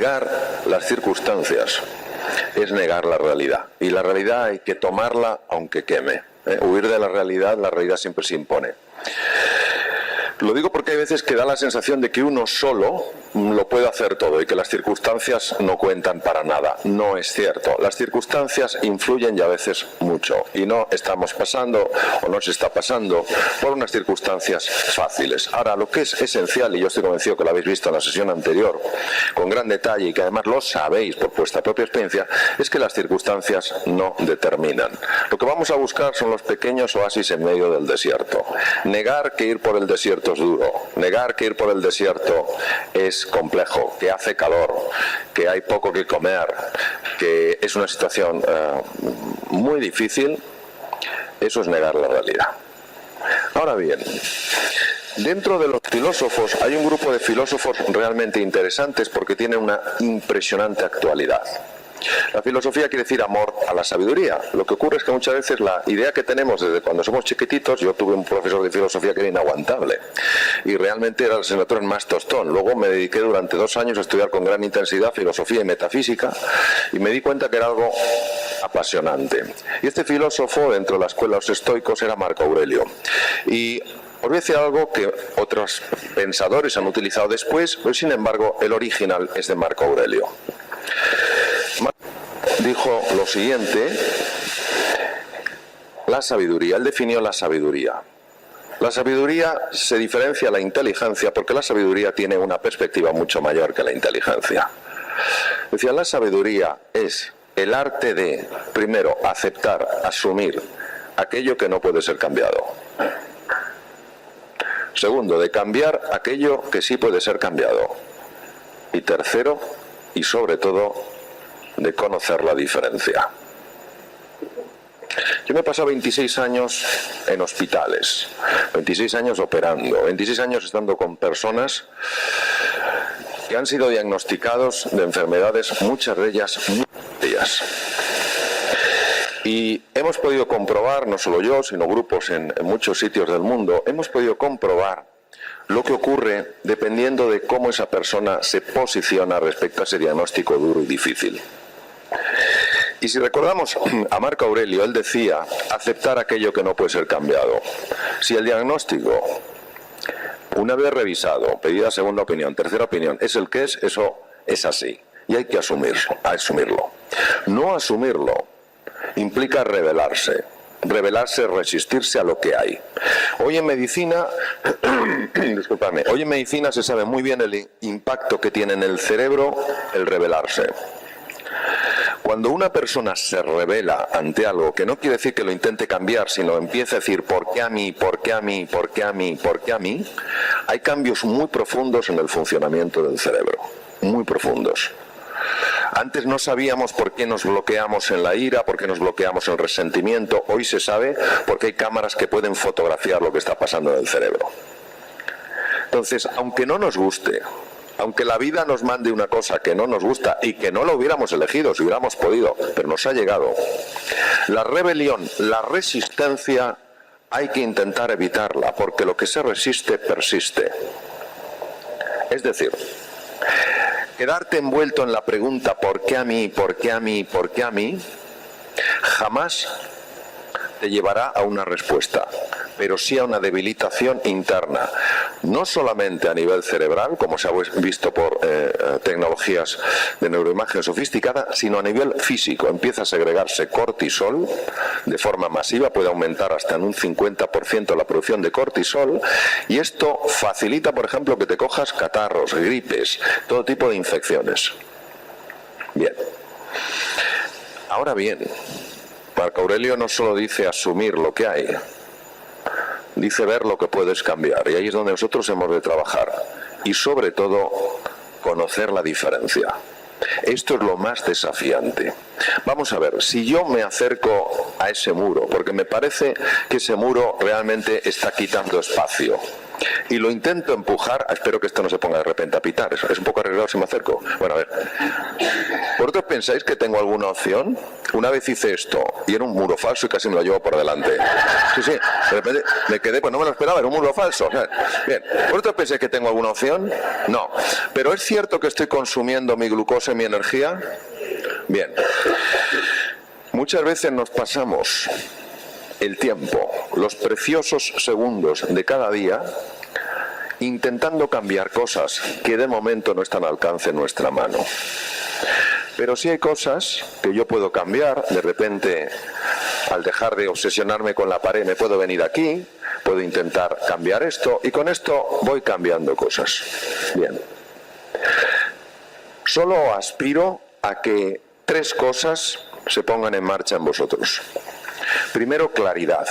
negar las circunstancias es negar la realidad. Y la realidad hay que tomarla aunque queme. Huir de la realidad siempre se impone. Lo digo porque hay veces que da la sensación de que uno solo lo puede hacer todo y que las circunstancias no cuentan para nada. No es cierto. Las circunstancias influyen y a veces mucho. Y no estamos pasando, o no se está pasando, por unas circunstancias fáciles. Ahora, lo que es esencial, y yo estoy convencido que lo habéis visto en la sesión anterior, con gran detalle, y que además lo sabéis por vuestra propia experiencia, es que las circunstancias no determinan. Lo que vamos a buscar son los pequeños oasis en medio del desierto. Negar que ir por el desierto es duro. Negar que ir por el desierto es complejo, que hace calor, que hay poco que comer, que es una situación muy difícil. Eso es negar la realidad. Ahora bien, dentro de los filósofos hay un grupo de filósofos realmente interesantes porque tienen una impresionante actualidad. La filosofía quiere decir amor a la sabiduría. Lo que ocurre es que muchas veces la idea que tenemos desde cuando somos chiquititos, yo tuve un profesor de filosofía que era inaguantable y realmente era la asignatura más tostón. Luego me dediqué durante 2 años a estudiar con gran intensidad filosofía y metafísica y me di cuenta que era algo apasionante. Y este filósofo dentro de la escuela de los estoicos era Marco Aurelio. Y os voy a decir algo que otros pensadores han utilizado después, pero sin embargo el original es de Marco Aurelio. Dijo lo siguiente: la sabiduría, él definió la sabiduría. La sabiduría se diferencia a la inteligencia porque la sabiduría tiene una perspectiva mucho mayor que la inteligencia. Decía, la sabiduría es el arte de, primero, aceptar, asumir aquello que no puede ser cambiado. Segundo, de cambiar aquello que sí puede ser cambiado. Y tercero, y sobre todo, de conocer la diferencia. Yo me he pasado 26 años en hospitales, 26 años operando, 26 años estando con personas que han sido diagnosticados de enfermedades, muchas de ellas, Y hemos podido comprobar, no solo yo, sino grupos en muchos sitios del mundo, hemos podido comprobar lo que ocurre dependiendo de cómo esa persona se posiciona respecto a ese diagnóstico duro y difícil. Y si recordamos a Marco Aurelio, él decía, aceptar aquello que no puede ser cambiado. Si el diagnóstico, una vez revisado, pedida segunda opinión, tercera opinión, es el que es, eso es así. Y hay que asumirlo. No asumirlo implica rebelarse. Rebelarse es resistirse a lo que hay. Hoy en medicina, hoy en medicina se sabe muy bien el impacto que tiene en el cerebro el rebelarse. Cuando una persona se rebela ante algo, que no quiere decir que lo intente cambiar, sino empieza a decir ¿por qué a mí? ¿Por qué a mí? ¿Por qué a mí? ¿Por qué a mí? Hay cambios muy profundos en el funcionamiento del cerebro, muy profundos. Antes no sabíamos por qué nos bloqueamos en la ira, por qué nos bloqueamos en el resentimiento. Hoy se sabe porque hay cámaras que pueden fotografiar lo que está pasando en el cerebro. Entonces, aunque no nos guste, aunque la vida nos mande una cosa que no nos gusta y que no lo hubiéramos elegido si hubiéramos podido, pero nos ha llegado, la rebelión, la resistencia, hay que intentar evitarla, porque lo que se resiste, persiste. Es decir, quedarte envuelto en la pregunta ¿por qué a mí? ¿Por qué a mí? ¿Por qué a mí? Jamás te llevará a una respuesta, pero sí a una debilitación interna, no solamente a nivel cerebral, como se ha visto por tecnologías de neuroimagen sofisticada, sino a nivel físico. Empieza a segregarse cortisol de forma masiva, puede aumentar hasta en un 50% la producción de cortisol, y esto facilita, por ejemplo, que te cojas catarros, gripes, todo tipo de infecciones. Bien. Ahora bien, Marco Aurelio no solo dice asumir lo que hay, dice ver lo que puedes cambiar, y ahí es donde nosotros hemos de trabajar, y sobre todo conocer la diferencia. Esto es lo más desafiante. Vamos a ver, si yo me acerco a ese muro, porque me parece que ese muro realmente está quitando espacio, y lo intento empujar, espero que esto no se ponga de repente a pitar, es un poco arriesgado si me acerco. Bueno, a ver, ¿vosotros pensáis que tengo alguna opción? Una vez hice esto y era un muro falso y casi me lo llevo por delante. Sí, de repente me quedé, pues no me lo esperaba, era un muro falso. Bien, ¿vosotros pensáis que tengo alguna opción? No, pero ¿es cierto que estoy consumiendo mi glucosa y mi energía? Bien, muchas veces nos pasamos el tiempo, los preciosos segundos de cada día, intentando cambiar cosas que de momento no están al alcance de nuestra mano. Pero sí hay cosas que yo puedo cambiar. De repente, al dejar de obsesionarme con la pared, me puedo venir aquí, puedo intentar cambiar esto, y con esto voy cambiando cosas. Bien. Solo aspiro a que 3 cosas se pongan en marcha en vosotros. Primero, claridad.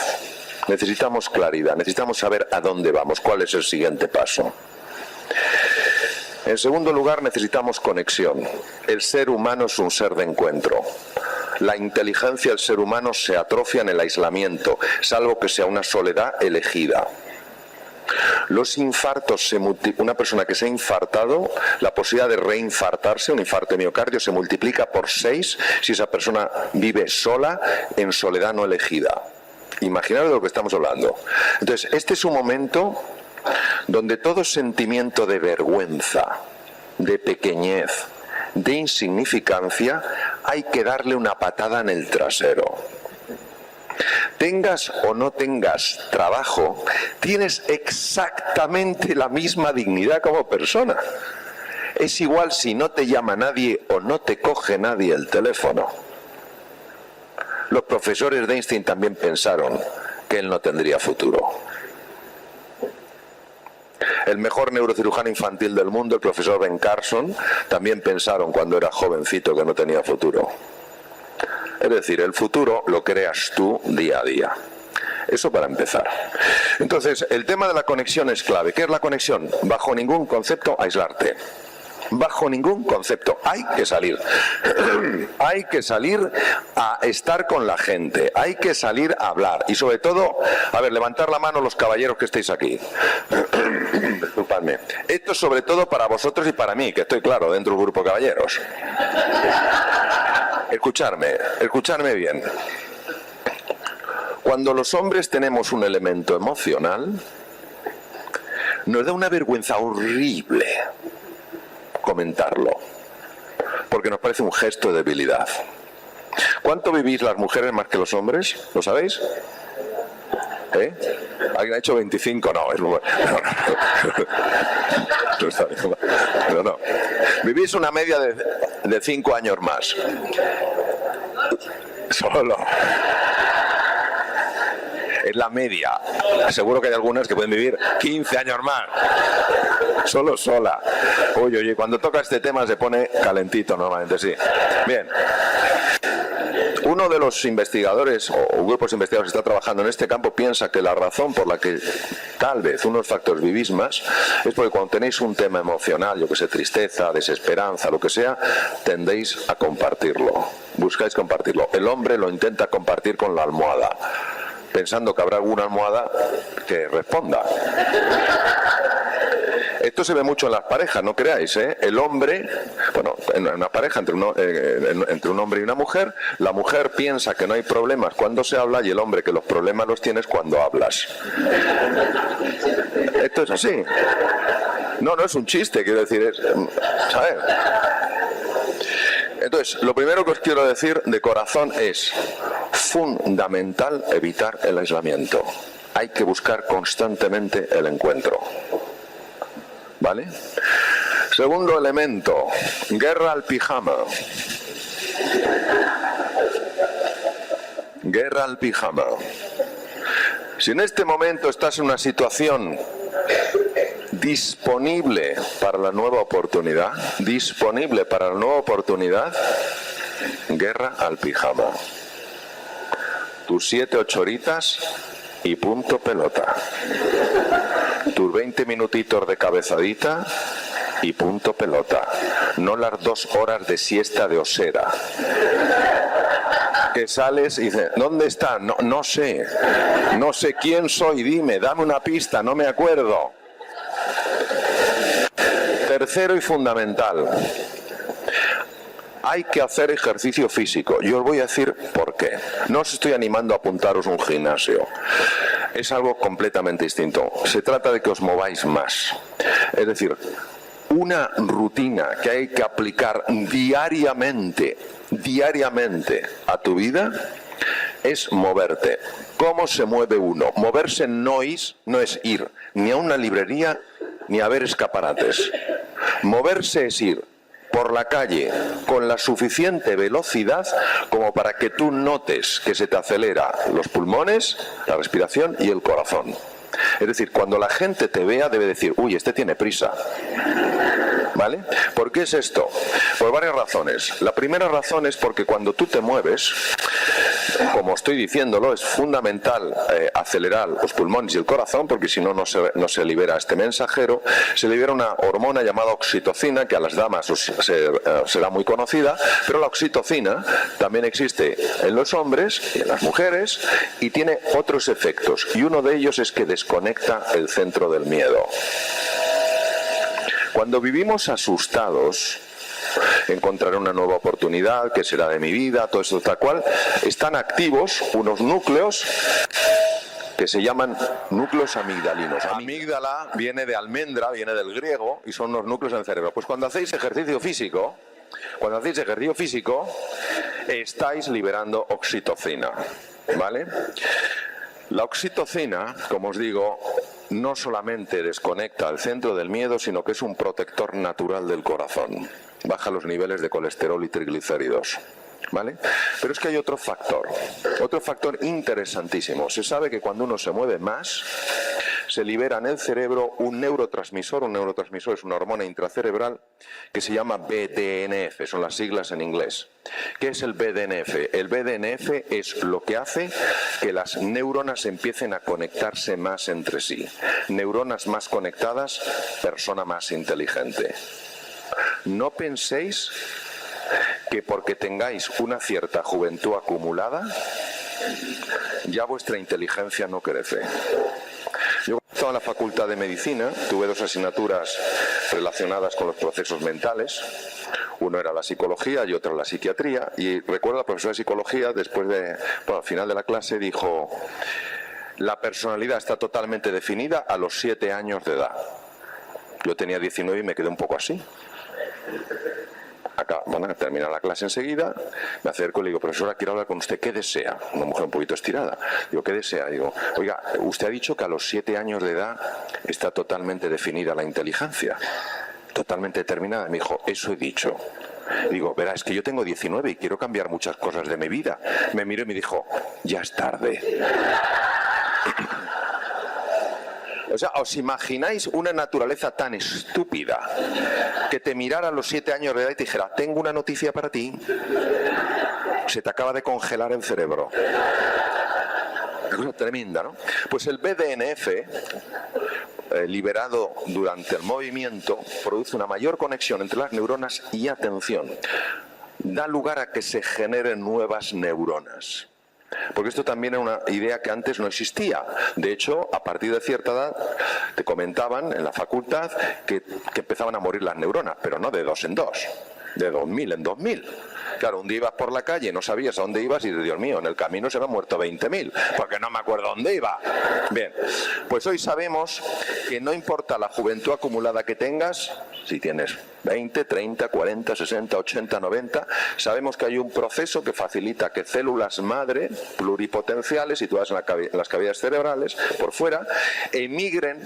Necesitamos claridad, necesitamos saber a dónde vamos, cuál es el siguiente paso. En segundo lugar, necesitamos conexión. El ser humano es un ser de encuentro. La inteligencia del ser humano se atrofia en el aislamiento, salvo que sea una soledad elegida. Los infartos, una persona que se ha infartado, la posibilidad de reinfartarse, un infarto de miocardio, se multiplica por 6 si esa persona vive sola, en soledad no elegida. Imaginaos de lo que estamos hablando. Entonces, este es un momento donde todo sentimiento de vergüenza, de pequeñez, de insignificancia, hay que darle una patada en el trasero. Tengas o no tengas trabajo, tienes exactamente la misma dignidad como persona. Es igual si no te llama nadie o no te coge nadie el teléfono. Los profesores de Einstein también pensaron que él no tendría futuro. El mejor neurocirujano infantil del mundo, el profesor Ben Carson, también pensaron cuando era jovencito que no tenía futuro. Es decir, el futuro lo creas tú día a día. Eso para empezar. Entonces, el tema de la conexión es clave. ¿Qué es la conexión? Bajo ningún concepto, aislarte. Bajo ningún concepto. Hay que salir. Hay que salir a estar con la gente. Hay que salir a hablar. Y sobre todo, a ver, levantar la mano los caballeros que estáis aquí. Disculpadme. Esto es sobre todo para vosotros y para mí, que estoy claro, dentro del grupo de caballeros. Escucharme bien. Cuando los hombres tenemos un elemento emocional, nos da una vergüenza horrible comentarlo, porque nos parece un gesto de debilidad. ¿Cuánto vivís las mujeres más que los hombres? ¿Lo sabéis? ¿Alguien ha hecho 25? No, es muy... no. Vivís una media de 5 años más. Solo. Es la media. Seguro que hay algunas que pueden vivir 15 años más. Solo sola. Oye, cuando toca este tema se pone calentito normalmente, sí. Bien. Uno de los investigadores o grupos de investigadores que está trabajando en este campo piensa que la razón por la que tal vez unos factores vivís más es porque cuando tenéis un tema emocional, yo que sé, tristeza, desesperanza, lo que sea, tendéis a compartirlo. Buscáis compartirlo. El hombre lo intenta compartir con la almohada, pensando que habrá alguna almohada que responda. Esto se ve mucho en las parejas, no creáis, ¿eh? El hombre, bueno, en una pareja entre un hombre y una mujer, la mujer piensa que no hay problemas cuando se habla y el hombre que los problemas los tienes cuando hablas. Esto es así. No es un chiste, quiero decir, ¿sabes? Entonces, lo primero que os quiero decir de corazón es fundamental evitar el aislamiento. Hay que buscar constantemente el encuentro. ¿Vale? Segundo elemento, guerra al pijama. Guerra al pijama. Si en este momento estás en una situación disponible para la nueva oportunidad, guerra al pijama. Tus 7-8 horitas y punto pelota. Tus 20 minutitos de cabezadita y punto pelota. No las 2 horas de siesta de osera. que sales y dices, ¿dónde está? No sé, no sé quién soy, dime, dame una pista, no me acuerdo. Tercero y fundamental, hay que hacer ejercicio físico. Yo os voy a decir por qué. No os estoy animando a apuntaros a un gimnasio. Es algo completamente distinto. Se trata de que os mováis más. Es decir, una rutina que hay que aplicar diariamente a tu vida es moverte. ¿Cómo se mueve uno? Moverse no es ir ni a una librería ni a ver escaparates. Moverse es ir por la calle con la suficiente velocidad como para que tú notes que se te acelera los pulmones, la respiración y el corazón. Es decir, cuando la gente te vea debe decir, uy, este tiene prisa. ¿Vale? ¿Por qué es esto? Por varias razones. La primera razón es porque cuando tú te mueves, como estoy diciéndolo, es fundamental acelerar los pulmones y el corazón, porque si no, no se libera este mensajero. Se libera una hormona llamada oxitocina, que a las damas será muy conocida, pero la oxitocina también existe en los hombres y en las mujeres y tiene otros efectos. Y uno de ellos es que desconecta el centro del miedo. Cuando vivimos asustados, encontraré una nueva oportunidad, que será de mi vida, todo eso tal cual, están activos unos núcleos que se llaman núcleos amigdalinos. Amígdala viene de almendra, viene del griego, y son los núcleos en el cerebro. Pues cuando hacéis ejercicio físico, estáis liberando oxitocina, ¿vale? La oxitocina, como os digo, no solamente desconecta el centro del miedo, sino que es un protector natural del corazón. Baja los niveles de colesterol y triglicéridos, ¿vale? Pero es que hay otro factor interesantísimo. Se sabe que cuando uno se mueve más, se libera en el cerebro un neurotransmisor. Un neurotransmisor es una hormona intracerebral que se llama BDNF, son las siglas en inglés. ¿Qué es el BDNF? El BDNF es lo que hace que las neuronas empiecen a conectarse más entre sí. Neuronas más conectadas, persona más inteligente. No penséis que porque tengáis una cierta juventud acumulada, ya vuestra inteligencia no crece. Yo estaba en la Facultad de Medicina, tuve 2 asignaturas relacionadas con los procesos mentales. Uno era la psicología y otro la psiquiatría. Y recuerdo la profesora de psicología, al final de la clase, dijo: la personalidad está totalmente definida a los 7 años de edad. Yo tenía 19 y me quedé un poco así. Termina la clase enseguida, me acerco y le digo: profesora, quiero hablar con usted, ¿qué desea? Una mujer un poquito estirada. Digo: ¿qué desea? Digo: oiga, usted ha dicho que a los 7 años de edad está totalmente definida la inteligencia, totalmente determinada. Me dijo: eso he dicho. Digo: verá, es que yo tengo 19 y quiero cambiar muchas cosas de mi vida. Me miró y me dijo: ya es tarde. O sea, ¿os imagináis una naturaleza tan estúpida que te mirara a los 7 años de edad y te dijera: tengo una noticia para ti? Se te acaba de congelar el cerebro. Una cosa tremenda, ¿no? Pues el BDNF, liberado durante el movimiento, produce una mayor conexión entre las neuronas y, atención, da lugar a que se generen nuevas neuronas. Porque esto también era una idea que antes no existía. De hecho, a partir de cierta edad, te comentaban en la facultad que empezaban a morir las neuronas, pero no de 2 en 2, de 2000 en 2000. Claro, un día ibas por la calle, no sabías a dónde ibas y, Dios mío, en el camino se me han muerto 20.000, porque no me acuerdo dónde iba. Bien, pues hoy sabemos que no importa la juventud acumulada que tengas, si tienes 20, 30, 40, 60, 80, 90, sabemos que hay un proceso que facilita que células madre pluripotenciales situadas en las cavidades cerebrales, por fuera, emigren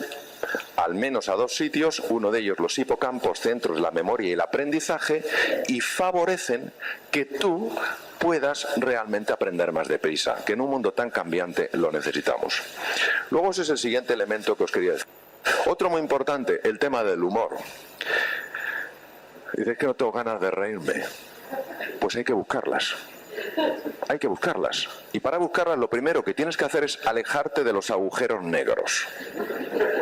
al menos a 2 sitios, uno de ellos los hipocampos, centros de la memoria y el aprendizaje, y favorecen que tú puedas realmente aprender más deprisa, que en un mundo tan cambiante lo necesitamos. Luego ese es el siguiente elemento que os quería decir. Otro muy importante, el tema del humor. Dices que no tengo ganas de reírme. Pues hay que buscarlas. Hay que buscarlas. Y para buscarlas lo primero que tienes que hacer es alejarte de los agujeros negros.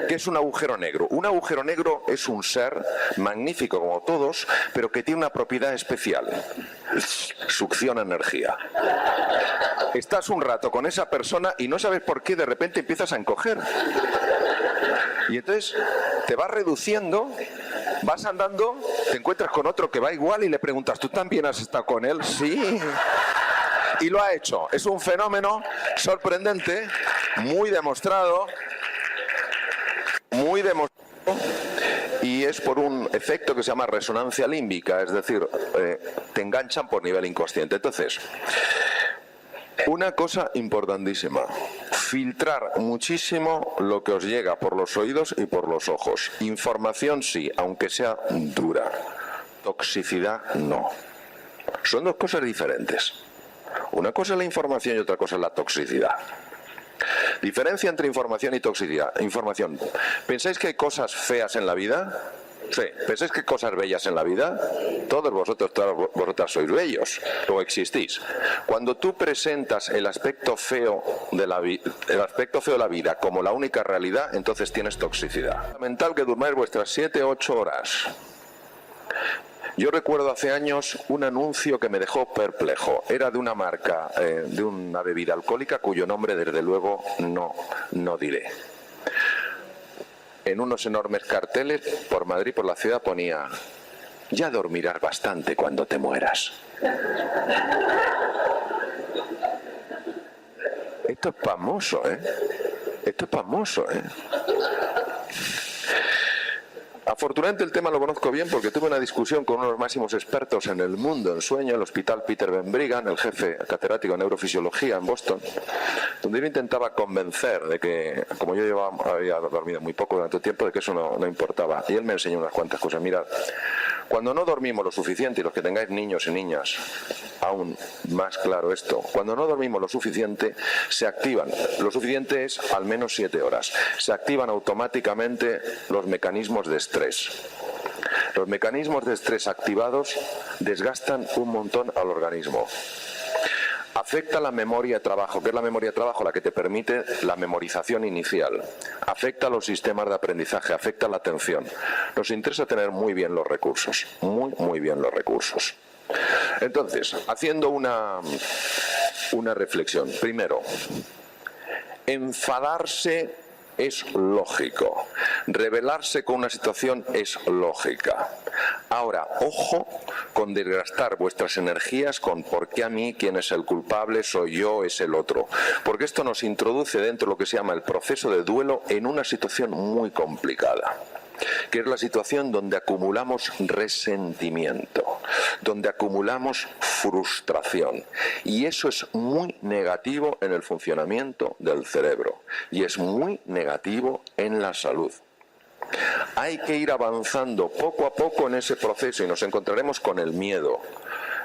¿Qué es un agujero negro? Un agujero negro es un ser magnífico como todos, pero que tiene una propiedad especial. Succiona energía. Estás un rato con esa persona y no sabes por qué de repente empiezas a encoger. Y entonces te vas reduciendo, vas andando, te encuentras con otro que va igual y le preguntas, ¿tú también has estado con él? Sí. Y lo ha hecho. Es un fenómeno sorprendente, muy demostrado, y es por un efecto que se llama resonancia límbica, es decir, te enganchan por nivel inconsciente. Entonces, una cosa importantísima, filtrar muchísimo lo que os llega por los oídos y por los ojos. Información sí, aunque sea dura. Toxicidad no. Son dos cosas diferentes. Una cosa es la información y otra cosa es la toxicidad. Diferencia entre información y toxicidad. Información. ¿Pensáis que hay cosas feas en la vida? Sí. ¿Pensáis que hay cosas bellas en la vida? Todos vosotros, todas vosotras sois bellos, o existís. Cuando tú presentas el aspecto feo de la vida como la única realidad, entonces tienes toxicidad. Es fundamental que durmáis vuestras 7 u 8 horas. Yo recuerdo hace años un anuncio que me dejó perplejo. Era de una marca, de una bebida alcohólica cuyo nombre desde luego no diré. En unos enormes carteles por Madrid, por la ciudad, ponía: ya dormirás bastante cuando te mueras. Esto es pasmoso, ¿eh? Esto es pasmoso, ¿eh? Afortunadamente el tema lo conozco bien porque tuve una discusión con uno de los máximos expertos en el mundo en sueño, el Hospital Peter Ben Brigham, el jefe catedrático de neurofisiología en Boston, donde yo intentaba convencer de que, como yo había dormido muy poco durante el tiempo, de que eso no importaba. Y él me enseñó unas cuantas cosas. Mirad, cuando no dormimos lo suficiente, y los que tengáis niños y niñas, aún más claro esto, cuando no dormimos lo suficiente, se activan, lo suficiente es al menos 7 horas, se activan automáticamente los mecanismos de estrés. Los mecanismos de estrés activados desgastan un montón al organismo. Afecta la memoria de trabajo. ¿Qué es la memoria de trabajo? La que te permite la memorización inicial. Afecta los sistemas de aprendizaje, afecta la atención. Nos interesa tener muy bien los recursos, muy bien los recursos. Entonces, haciendo una reflexión. Primero, enfadarse es lógico. Rebelarse con una situación es lógica. Ahora, ojo con desgastar vuestras energías con ¿por qué a mí? ¿Quién es el culpable? ¿Soy yo? ¿Es el otro? Porque esto nos introduce dentro de lo que se llama el proceso de duelo en una situación muy complicada, que es la situación donde acumulamos resentimiento, donde acumulamos frustración. Y eso es muy negativo en el funcionamiento del cerebro y es muy negativo en la salud. Hay que ir avanzando poco a poco en ese proceso y nos encontraremos con el miedo.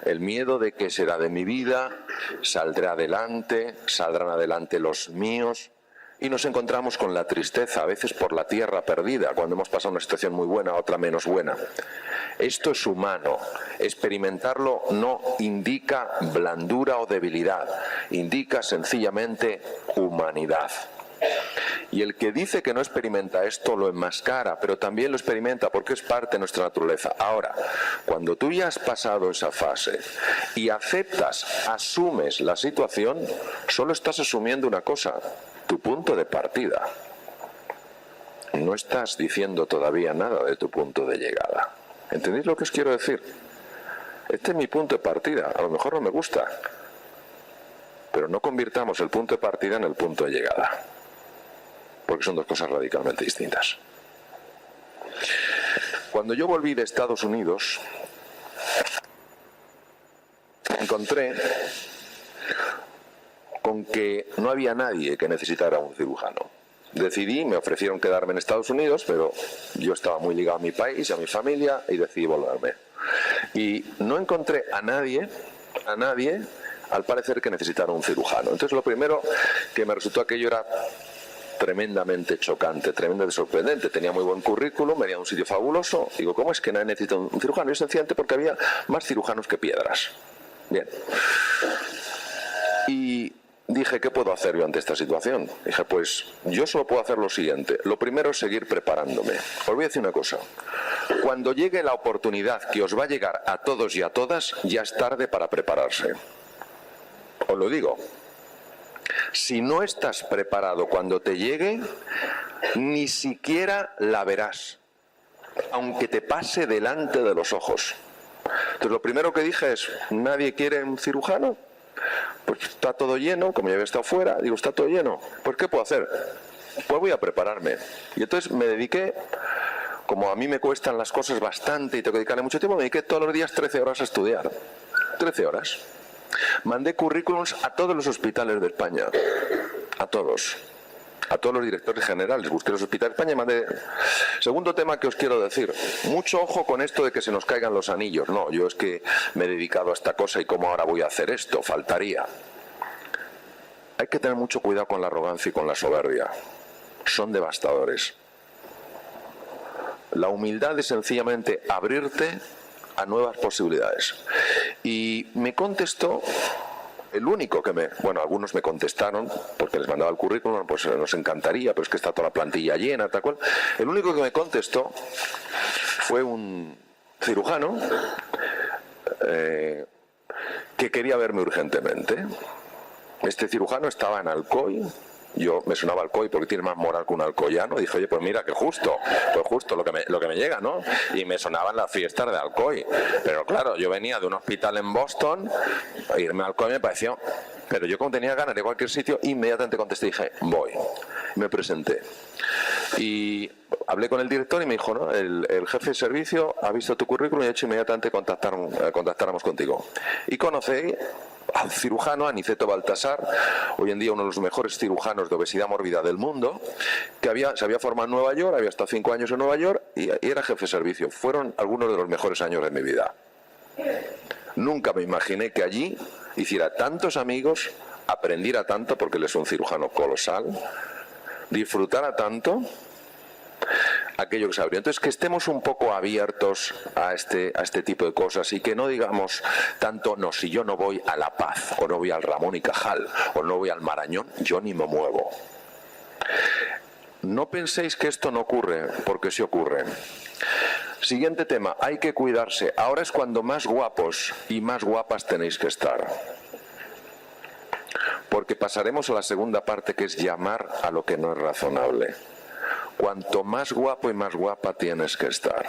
El miedo de qué será de mi vida, saldré adelante, saldrán adelante los míos. Y nos encontramos con la tristeza, a veces por la tierra perdida, cuando hemos pasado una situación muy buena, otra menos buena. Esto es humano. Experimentarlo no indica blandura o debilidad, indica sencillamente humanidad. Y el que dice que no experimenta esto lo enmascara, pero también lo experimenta porque es parte de nuestra naturaleza. Ahora, cuando tú ya has pasado esa fase y aceptas, asumes la situación, solo estás asumiendo una cosa: tu punto de partida. No estás diciendo todavía nada de tu punto de llegada. ¿Entendéis lo que os quiero decir? Este es mi punto de partida. A lo mejor no me gusta, pero no convirtamos el punto de partida en el punto de llegada, porque son dos cosas radicalmente distintas. Cuando yo volví de Estados Unidos, encontré con que no había nadie que necesitara un cirujano. Decidí, me ofrecieron quedarme en Estados Unidos, pero yo estaba muy ligado a mi país, a mi familia, y decidí volverme. Y no encontré a nadie, al parecer, que necesitara un cirujano. Entonces lo primero que me resultó aquello era tremendamente chocante, tremendamente sorprendente. Tenía muy buen currículum, venía de un sitio fabuloso. Digo, ¿cómo es que nadie necesita un cirujano? Y es sencillamente porque había más cirujanos que piedras. Bien. Y dije, ¿qué puedo hacer yo ante esta situación? Dije, pues yo solo puedo hacer lo siguiente. Lo primero es seguir preparándome. Os voy a decir una cosa. Cuando llegue la oportunidad que os va a llegar a todos y a todas, ya es tarde para prepararse. Os lo digo. Si no estás preparado cuando te llegue, ni siquiera la verás, aunque te pase delante de los ojos. Entonces lo primero que dije es, ¿nadie quiere un cirujano? Pues está todo lleno, como ya había estado fuera, digo, está todo lleno. Pues ¿qué puedo hacer? Pues voy a prepararme. Y entonces me dediqué, como a mí me cuestan las cosas bastante y tengo que dedicarle mucho tiempo, me dediqué todos los días 13 horas a estudiar. 13 horas. Mandé currículums a todos los hospitales de España. A todos los directores generales, busqué los hospitales de España y mandé. Segundo tema que os quiero decir, mucho ojo con esto de que se nos caigan los anillos. No, yo es que me he dedicado a esta cosa y cómo ahora voy a hacer esto, faltaría. Hay que tener mucho cuidado con la arrogancia y con la soberbia. Son devastadores. La humildad es sencillamente abrirte a nuevas posibilidades. Y me contestó el único que algunos me contestaron, porque les mandaba el currículum, pues nos encantaría, pero es que está toda la plantilla llena, tal cual. El único que me contestó fue un cirujano que quería verme urgentemente. Este cirujano estaba en Alcoy. Yo me sonaba Alcoy porque tiene más moral que un alcoyano. Dije, oye, pues mira, que justo lo que me llega, ¿no? Y me sonaban las fiestas de Alcoy. Pero claro, yo venía de un hospital en Boston, irme a Alcoy me pareció. Pero yo como tenía ganas de cualquier sitio, inmediatamente contesté y dije, voy. Me presenté. Y hablé con el director y me dijo, ¿no? El jefe de servicio ha visto tu currículum y ha hecho inmediatamente contactáramos contigo. Y conocí al cirujano Aniceto Baltasar, hoy en día uno de los mejores cirujanos de obesidad mórbida del mundo, que se había formado en Nueva York, había estado 5 años en Nueva York y era jefe de servicio. Fueron algunos de los mejores años de mi vida. Nunca me imaginé que allí hiciera tantos amigos, aprendiera tanto, porque él es un cirujano colosal, disfrutara tanto aquello que se abrió. Entonces, que estemos un poco abiertos a este tipo de cosas y que no digamos tanto, no, si yo no voy a La Paz, o no voy al Ramón y Cajal, o no voy al Marañón, yo ni me muevo. No penséis que esto no ocurre, porque sí ocurre. Siguiente tema, hay que cuidarse. Ahora es cuando más guapos y más guapas tenéis que estar. Porque pasaremos a la segunda parte, que es llamar a lo que no es razonable. Cuanto más guapo y más guapa tienes que estar.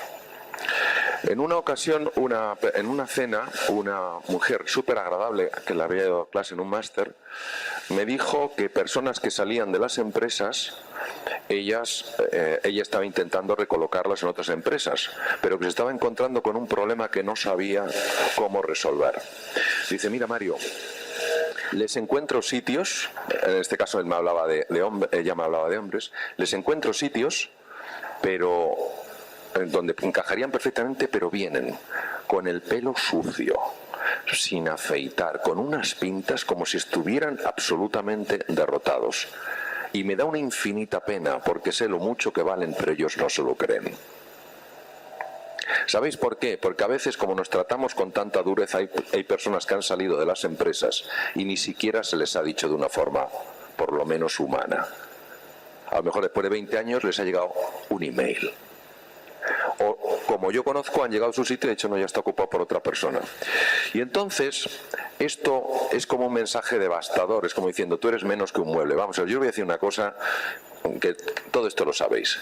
En una ocasión, en una cena, una mujer súper agradable, que le había dado clase en un máster, me dijo que personas que salían de las empresas, ella estaba intentando recolocarlas en otras empresas, pero que se estaba encontrando con un problema que no sabía cómo resolver. Dice, mira Mario, les encuentro sitios, en este caso ella me hablaba de hombres, les encuentro sitios, pero donde encajarían perfectamente, pero vienen con el pelo sucio, sin afeitar, con unas pintas como si estuvieran absolutamente derrotados. Y me da una infinita pena, porque sé lo mucho que valen, pero ellos no se lo creen. ¿Sabéis por qué? Porque a veces, como nos tratamos con tanta dureza, hay personas que han salido de las empresas y ni siquiera se les ha dicho de una forma, por lo menos humana. A lo mejor después de 20 años les ha llegado un email. O, como yo conozco, han llegado a su sitio y han dicho, no, ya está ocupado por otra persona. Y entonces, esto es como un mensaje devastador, es como diciendo, tú eres menos que un mueble. Vamos a ver, yo os voy a decir una cosa, que todo esto lo sabéis.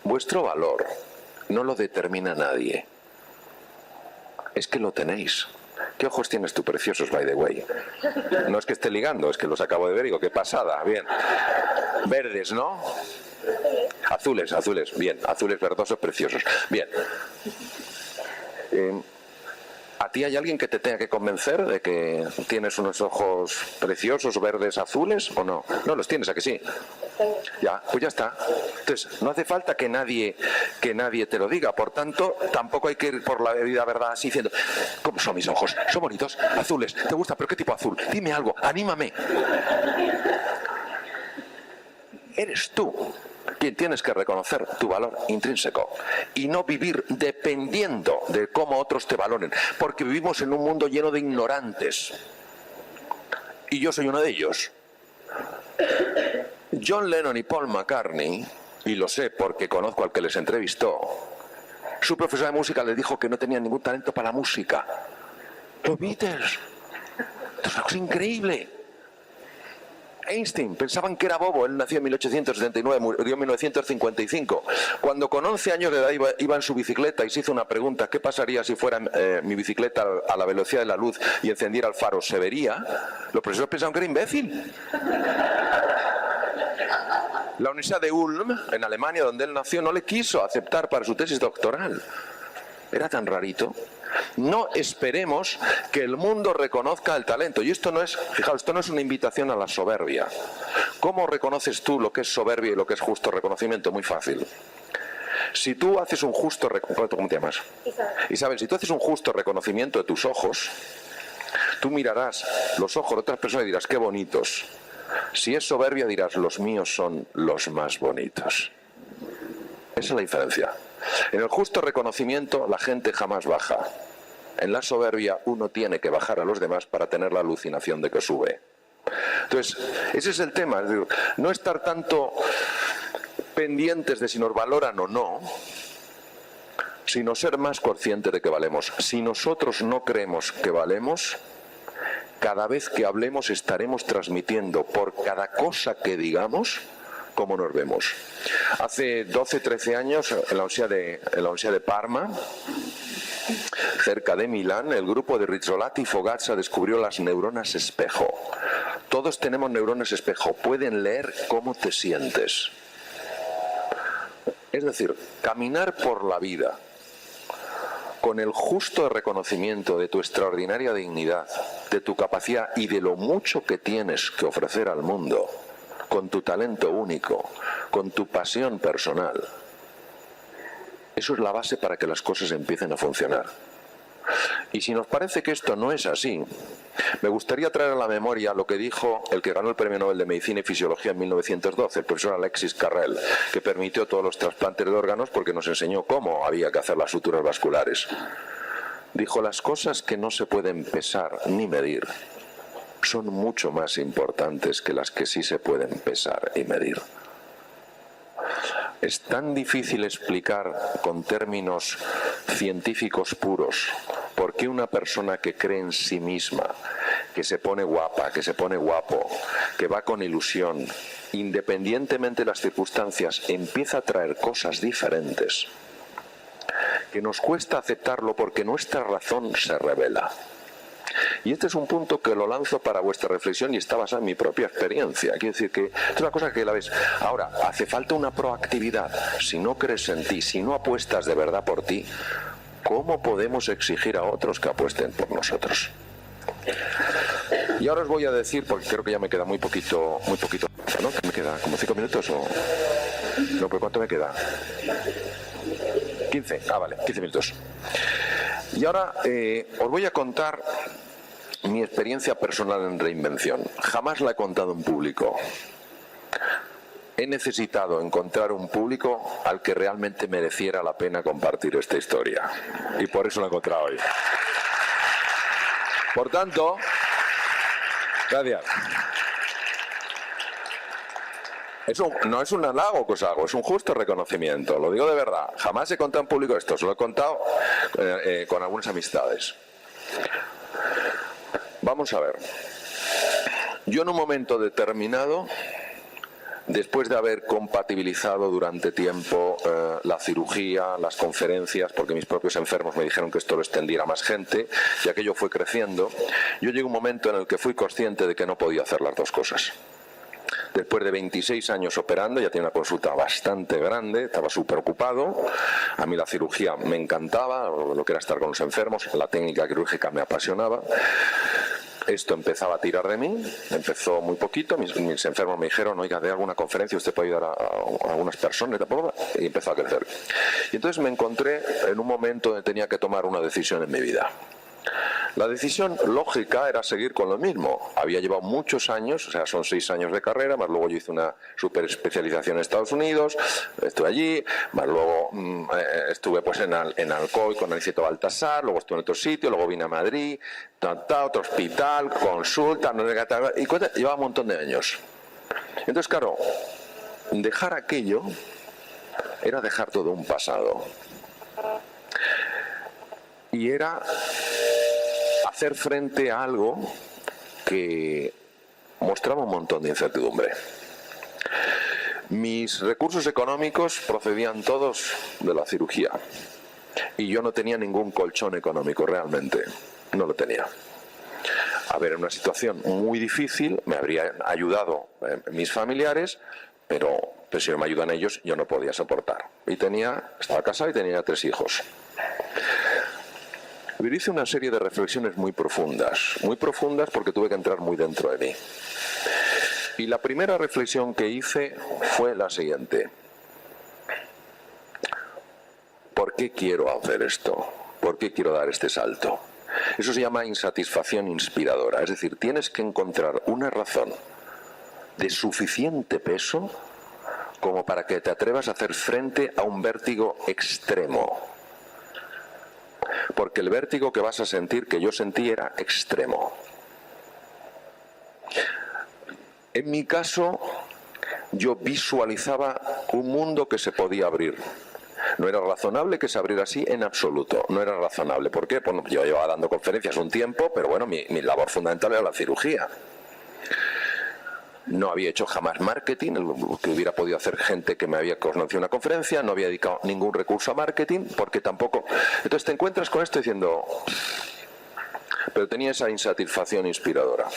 Vuestro valor no lo determina nadie. Es que lo tenéis. ¿Qué ojos tienes tú, preciosos, by the way? No es que esté ligando, es que los acabo de ver y digo, qué pasada, bien. Verdes, ¿no? Azules, bien, azules verdosos, preciosos. Bien. ¿A ti hay alguien que te tenga que convencer de que tienes unos ojos preciosos, verdes, azules, o no? No los tienes, ¿a que sí? Ya, pues ya está. Entonces, no hace falta que nadie te lo diga. Por tanto, tampoco hay que ir por la vida verdad así diciendo, ¿cómo son mis ojos? ¿Son bonitos? ¿Azules? ¿Te gusta? ¿Pero qué tipo azul? Dime algo, anímame. Eres tú quien tienes que reconocer tu valor intrínseco y no vivir dependiendo de cómo otros te valoren, porque vivimos en un mundo lleno de ignorantes. Y yo soy uno de ellos. John Lennon y Paul McCartney, y lo sé porque conozco al que les entrevistó, su profesor de música les dijo que no tenían ningún talento para la música. Los Beatles. Esto es una cosa increíble. Einstein, pensaban que era bobo, él nació en 1879, murió en 1955. Cuando con 11 años de edad iba en su bicicleta y se hizo una pregunta: ¿qué pasaría si fuera mi bicicleta a la velocidad de la luz y encendiera el faro? ¿Se vería? Los profesores pensaban que era imbécil. La Universidad de Ulm, en Alemania, donde él nació, no le quiso aceptar para su tesis doctoral. Era tan rarito. No esperemos que el mundo reconozca el talento. Y esto no es, fijaos, esto no es una invitación a la soberbia. ¿Cómo reconoces tú lo que es soberbia y lo que es justo reconocimiento? Muy fácil. Si tú haces un justo reconocimiento, ¿cómo te llamas? Isabel, si tú haces un justo reconocimiento de tus ojos, tú mirarás los ojos de otras personas y dirás: qué bonitos. Si es soberbia, dirás: los míos son los más bonitos. Esa es la diferencia. En el justo reconocimiento la gente jamás baja. En la soberbia uno tiene que bajar a los demás para tener la alucinación de que sube. Entonces, ese es el tema. Es decir, no estar tanto pendientes de si nos valoran o no, sino ser más conscientes de que valemos. Si nosotros no creemos que valemos, cada vez que hablemos estaremos transmitiendo por cada cosa que digamos cómo nos vemos. Hace 12, 13 años, en la Universidad de Parma, cerca de Milán, el grupo de Rizzolatti y Fogazza descubrió las neuronas espejo. Todos tenemos neuronas espejo, pueden leer cómo te sientes. Es decir, caminar por la vida con el justo reconocimiento de tu extraordinaria dignidad, de tu capacidad y de lo mucho que tienes que ofrecer al mundo, con tu talento único, con tu pasión personal. Eso es la base para que las cosas empiecen a funcionar. Y si nos parece que esto no es así, me gustaría traer a la memoria lo que dijo el que ganó el Premio Nobel de Medicina y Fisiología en 1912, el profesor Alexis Carrel, que permitió todos los trasplantes de órganos porque nos enseñó cómo había que hacer las suturas vasculares. Dijo: las cosas que no se pueden pesar ni medir son mucho más importantes que las que sí se pueden pesar y medir. Es tan difícil explicar con términos científicos puros por qué una persona que cree en sí misma, que se pone guapa, que se pone guapo, que va con ilusión, independientemente de las circunstancias, empieza a traer cosas diferentes, que nos cuesta aceptarlo porque nuestra razón se revela. Y este es un punto que lo lanzo para vuestra reflexión y está basado en mi propia experiencia. Quiero decir que es una cosa que la ves. Ahora, hace falta una proactividad. Si no crees en ti, si no apuestas de verdad por ti, ¿cómo podemos exigir a otros que apuesten por nosotros? Y ahora os voy a decir, porque creo que ya me queda muy poquito, ¿no? ¿Qué me queda? ¿Como 5 minutos o...? No, pues ¿cuánto me queda? 15. Ah, vale, 15 minutos. Y ahora os voy a contar mi experiencia personal en reinvención. Jamás la he contado en público. He necesitado encontrar un público al que realmente mereciera la pena compartir esta historia. Y por eso la he encontrado hoy. Por tanto, gracias. No es un halago que os hago, es un justo reconocimiento, lo digo de verdad. Jamás he contado en público esto, se lo he contado con algunas amistades. Vamos a ver. Yo en un momento determinado, después de haber compatibilizado durante tiempo la cirugía, las conferencias, porque mis propios enfermos me dijeron que esto lo extendiera a más gente, y aquello fue creciendo, yo llegué a un momento en el que fui consciente de que no podía hacer las dos cosas. Después de 26 años operando, ya tenía una consulta bastante grande, estaba súper ocupado. A mí la cirugía me encantaba, lo que era estar con los enfermos, la técnica quirúrgica me apasionaba. Esto empezaba a tirar de mí, empezó muy poquito, mis enfermos me dijeron: oiga, de alguna conferencia usted puede ayudar a algunas personas, y empezó a crecer. Y entonces me encontré en un momento donde tenía que tomar una decisión en mi vida. La decisión lógica era seguir con lo mismo. Había llevado muchos años, o sea, son 6 años de carrera, más luego yo hice una super especialización en Estados Unidos, estuve allí, más luego estuve pues en Alcoy con Aniceto Baltasar, luego estuve en otro sitio, luego vine a Madrid, otro hospital, consulta, y llevaba un montón de años. Entonces, claro, dejar aquello era dejar todo un pasado. Y era hacer frente a algo que mostraba un montón de incertidumbre. Mis recursos económicos procedían todos de la cirugía. Y yo no tenía ningún colchón económico, realmente. No lo tenía. A ver, en una situación muy difícil, me habrían ayudado mis familiares, pero si no me ayudan ellos, yo no podía soportar. Y estaba casado y tenía 3 hijos. Pero hice una serie de reflexiones muy profundas porque tuve que entrar muy dentro de mí. Y la primera reflexión que hice fue la siguiente. ¿Por qué quiero hacer esto? ¿Por qué quiero dar este salto? Eso se llama insatisfacción inspiradora. Es decir, tienes que encontrar una razón de suficiente peso como para que te atrevas a hacer frente a un vértigo extremo. Porque el vértigo que vas a sentir, que yo sentí, era extremo. En mi caso, yo visualizaba un mundo que se podía abrir. No era razonable que se abriera así en absoluto. No era razonable. ¿Por qué? Bueno, yo llevaba dando conferencias un tiempo, pero bueno, mi labor fundamental era la cirugía. No había hecho jamás marketing, lo que hubiera podido hacer gente que me había conocido una conferencia, no había dedicado ningún recurso a marketing, porque tampoco... Entonces te encuentras con esto diciendo... Pero tenía esa insatisfacción inspiradora.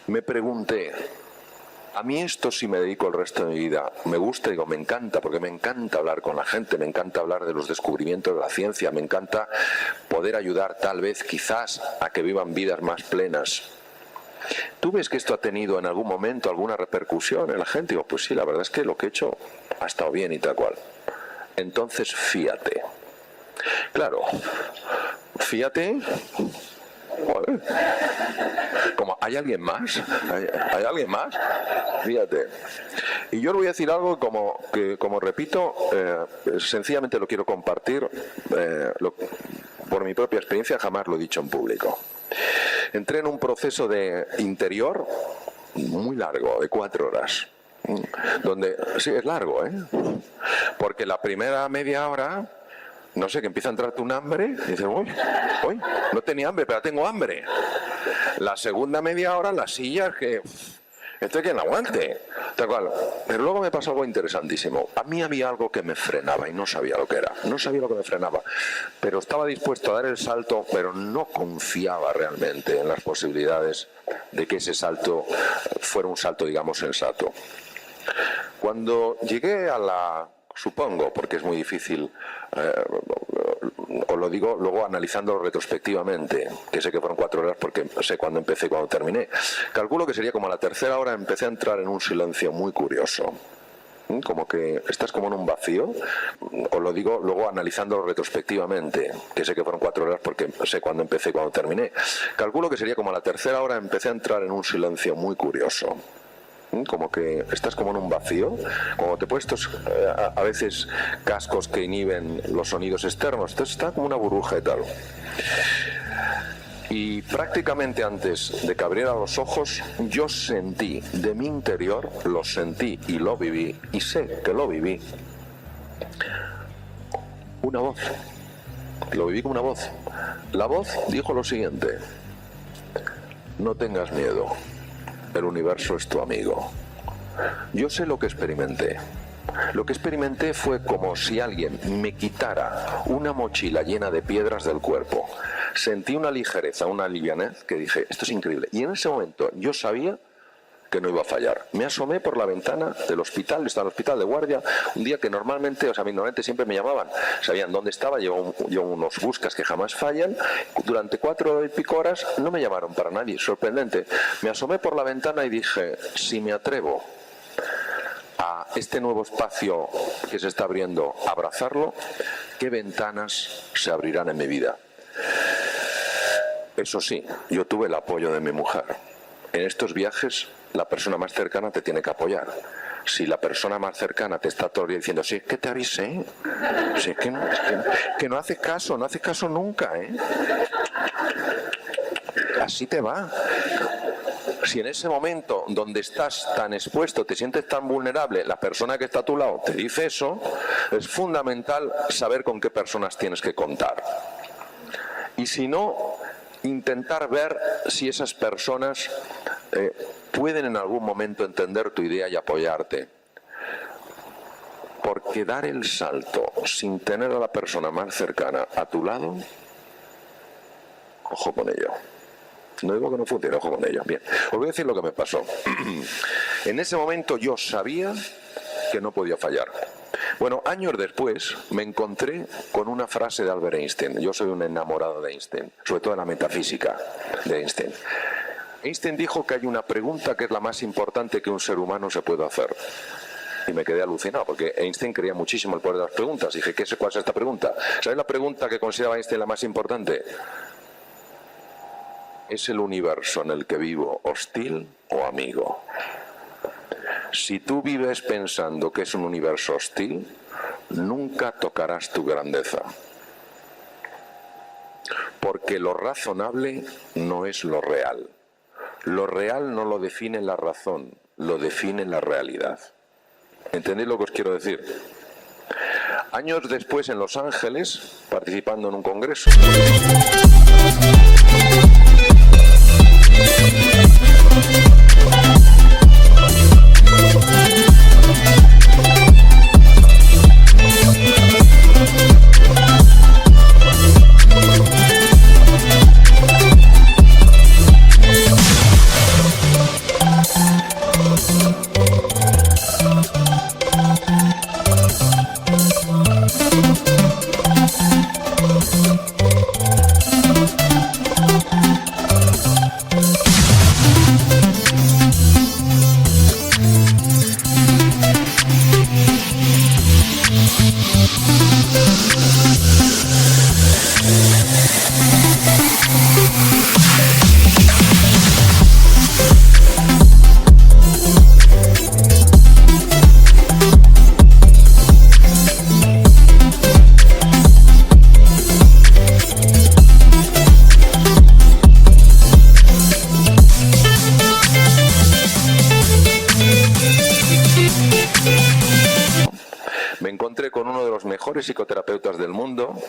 Me pregunté, a mí esto si me dedico el resto de mi vida, me gusta, digo, me encanta, porque me encanta hablar con la gente, me encanta hablar de los descubrimientos de la ciencia, me encanta poder ayudar tal vez, quizás, a que vivan vidas más plenas. ¿Tú ves que esto ha tenido en algún momento alguna repercusión en la gente? Digo, pues sí, la verdad es que lo que he hecho ha estado bien y tal cual. Entonces, fíate. Claro, fíate. Joder. Como, ¿hay alguien más? ¿Hay alguien más? Fíjate. Y yo le voy a decir algo que como repito, sencillamente lo quiero compartir. Por mi propia experiencia jamás lo he dicho en público. Entré en un proceso de interior muy largo, de 4 horas. Donde, sí, es largo, ¿eh? Porque la primera media hora, no sé, que empieza a entrarte un hambre, y dices, uy, no tenía hambre, pero tengo hambre. La segunda media hora, las sillas que... Esto hay quien la aguante. Tal cual. Pero luego me pasó algo interesantísimo. A mí había algo que me frenaba y no sabía lo que era. No sabía lo que me frenaba. Pero estaba dispuesto a dar el salto, pero no confiaba realmente en las posibilidades de que ese salto fuera un salto, digamos, sensato. Cuando llegué a la... Supongo, porque es muy difícil, os lo digo luego analizando retrospectivamente, que sé que fueron 4 horas porque sé cuándo empecé y cuándo terminé. Calculo que sería como a la tercera hora empecé a entrar en un silencio muy curioso. Como que estás como en un vacío, os lo digo luego analizando retrospectivamente, que sé que fueron 4 horas porque sé cuándo empecé y cuándo terminé. Calculo que sería como a la tercera hora empecé a entrar en un silencio muy curioso. Como que estás como en un vacío, como te he puesto a veces cascos que inhiben los sonidos externos, entonces está como una burbuja y tal. Y prácticamente antes de que abriera los ojos, yo sentí de mi interior, lo sentí y lo viví, y sé que lo viví, una voz. Lo viví como una voz. La voz dijo lo siguiente: no tengas miedo. El universo es tu amigo. Yo sé lo que experimenté. Lo que experimenté fue como si alguien me quitara una mochila llena de piedras del cuerpo. Sentí una ligereza, una livianez que dije, esto es increíble. Y en ese momento yo sabía que no iba a fallar. Me asomé por la ventana del hospital, estaba en el hospital de guardia, un día que normalmente siempre me llamaban, sabían dónde estaba, llevo unos buscas que jamás fallan, durante 4 y pico horas no me llamaron para nadie, sorprendente. Me asomé por la ventana y dije, si me atrevo a este nuevo espacio que se está abriendo, abrazarlo, ¿qué ventanas se abrirán en mi vida? Eso sí, yo tuve el apoyo de mi mujer. En estos viajes, la persona más cercana te tiene que apoyar. Si la persona más cercana te está todo el día diciendo, sí, es que te avisé, sí, es que no haces caso, no haces caso nunca, así te va. Si en ese momento donde estás tan expuesto, te sientes tan vulnerable, la persona que está a tu lado te dice eso, es fundamental saber con qué personas tienes que contar. Y si no, intentar ver si esas personas pueden en algún momento entender tu idea y apoyarte. Porque dar el salto sin tener a la persona más cercana a tu lado, ojo con ello. No digo que no funcione, ojo con ello. Bien, os voy a decir lo que me pasó. En ese momento yo sabía que no podía fallar. Bueno, años después me encontré con una frase de Albert Einstein. Yo soy un enamorado de Einstein, sobre todo de la metafísica de Einstein. Einstein dijo que hay una pregunta que es la más importante que un ser humano se puede hacer. Y me quedé alucinado, porque Einstein creía muchísimo en el poder de las preguntas. Dije, ¿cuál es esta pregunta? ¿Sabes la pregunta que consideraba Einstein la más importante? ¿Es el universo en el que vivo hostil o amigo? Si tú vives pensando que es un universo hostil, nunca tocarás tu grandeza. Porque lo razonable no es lo real. Lo real no lo define la razón, lo define la realidad. ¿Entendéis lo que os quiero decir? Años después en Los Ángeles, participando en un congreso, me encontré con uno de los mejores psicoterapeutas del mundo,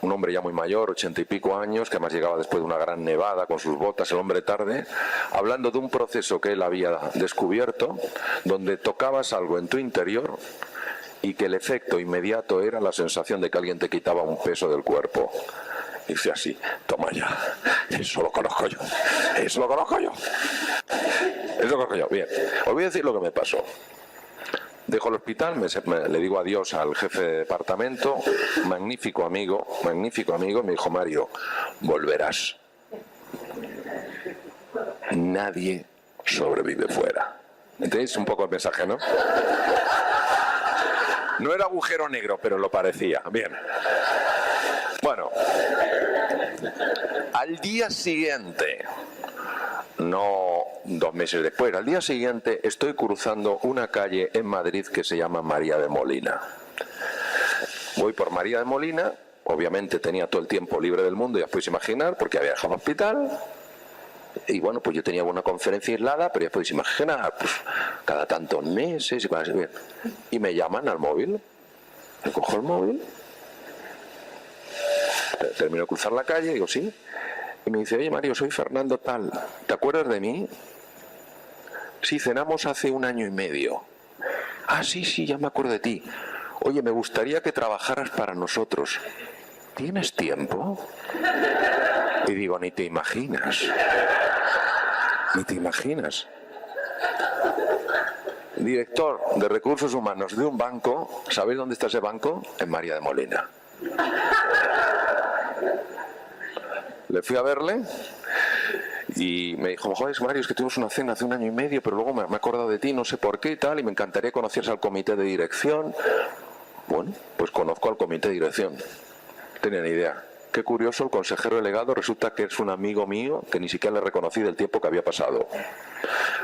un hombre ya muy mayor, 80 y pico años, que además llegaba después de una gran nevada con sus botas, el hombre tarde, hablando de un proceso que él había descubierto, donde tocabas algo en tu interior y que el efecto inmediato era la sensación de que alguien te quitaba un peso del cuerpo. Y dice así, toma ya, eso lo conozco yo, eso lo conozco yo, eso lo conozco yo. Bien, os voy a decir lo que me pasó. Dejo el hospital, le digo adiós al jefe de departamento, magnífico amigo, me dijo, Mario, volverás. Nadie sobrevive fuera. ¿Entendéis un poco el mensaje, no? No era agujero negro, pero lo parecía. Bien. Bueno, al día siguiente, no 2 meses después, al día siguiente estoy cruzando una calle en Madrid que se llama María de Molina. Voy por María de Molina, obviamente tenía todo el tiempo libre del mundo, ya os podéis imaginar, porque había dejado el hospital. Y bueno, pues yo tenía una conferencia aislada, pero ya podéis imaginar, pues cada tantos meses y me llaman al móvil. Le cojo el móvil, termino de cruzar la calle, digo sí, y me dice, oye Mario, soy Fernando tal, ¿te acuerdas de mí? Sí, cenamos hace 1 año y medio. Ah, sí, ya me acuerdo de ti. Oye, me gustaría que trabajaras para nosotros. ¿Tienes tiempo? Y digo, ni te imaginas. Ni te imaginas. Director de Recursos Humanos de un banco. ¿Sabéis dónde está ese banco? En María de Molina. Le fui a verle y me dijo, joder, Mario, es que tuvimos una cena hace 1 año y medio, pero luego me he acordado de ti, no sé por qué y tal, y me encantaría conocerse al comité de dirección. Bueno, pues conozco al comité de dirección. No tenía ni idea. qué curioso, el consejero delegado resulta que es un amigo mío que ni siquiera le reconocí del tiempo que había pasado.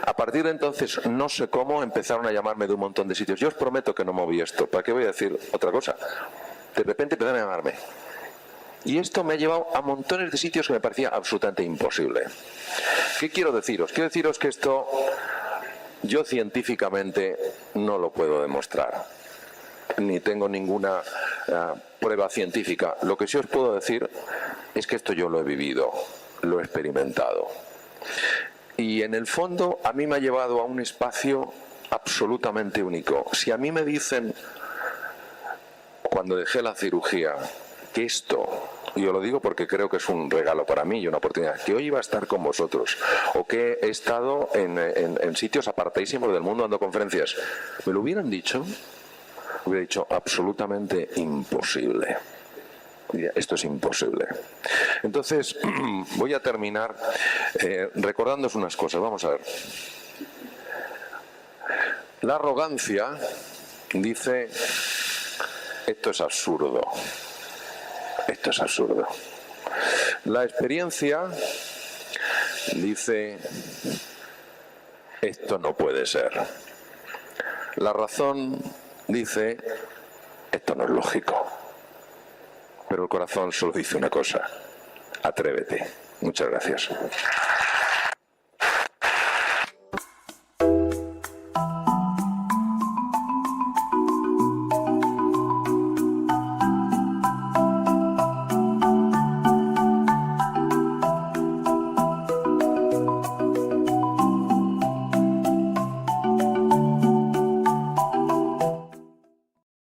A partir de entonces, no sé cómo, empezaron a llamarme de un montón de sitios. Yo os prometo que no moví esto. ¿Para qué voy a decir otra cosa? De repente empezaron a llamarme. Y esto me ha llevado a montones de sitios que me parecía absolutamente imposible. ¿Qué quiero deciros? Quiero deciros que esto yo científicamente no lo puedo demostrar, ni tengo ninguna prueba científica. Lo que sí os puedo decir es que esto yo lo he vivido, lo he experimentado. Y en el fondo a mí me ha llevado a un espacio absolutamente único. Si a mí me dicen, cuando dejé la cirugía, que esto, y yo lo digo porque creo que es un regalo para mí y una oportunidad, que hoy iba a estar con vosotros, o que he estado en sitios apartadísimos del mundo dando conferencias, ¿me lo hubieran dicho? Hubiera dicho absolutamente imposible. Esto es imposible. Entonces, voy a terminar recordándoos unas cosas. Vamos a ver. La arrogancia dice, esto es absurdo. Esto es absurdo. La experiencia dice, esto no puede ser. La razón dice, esto no es lógico. Pero el corazón solo dice una cosa, atrévete. Muchas gracias.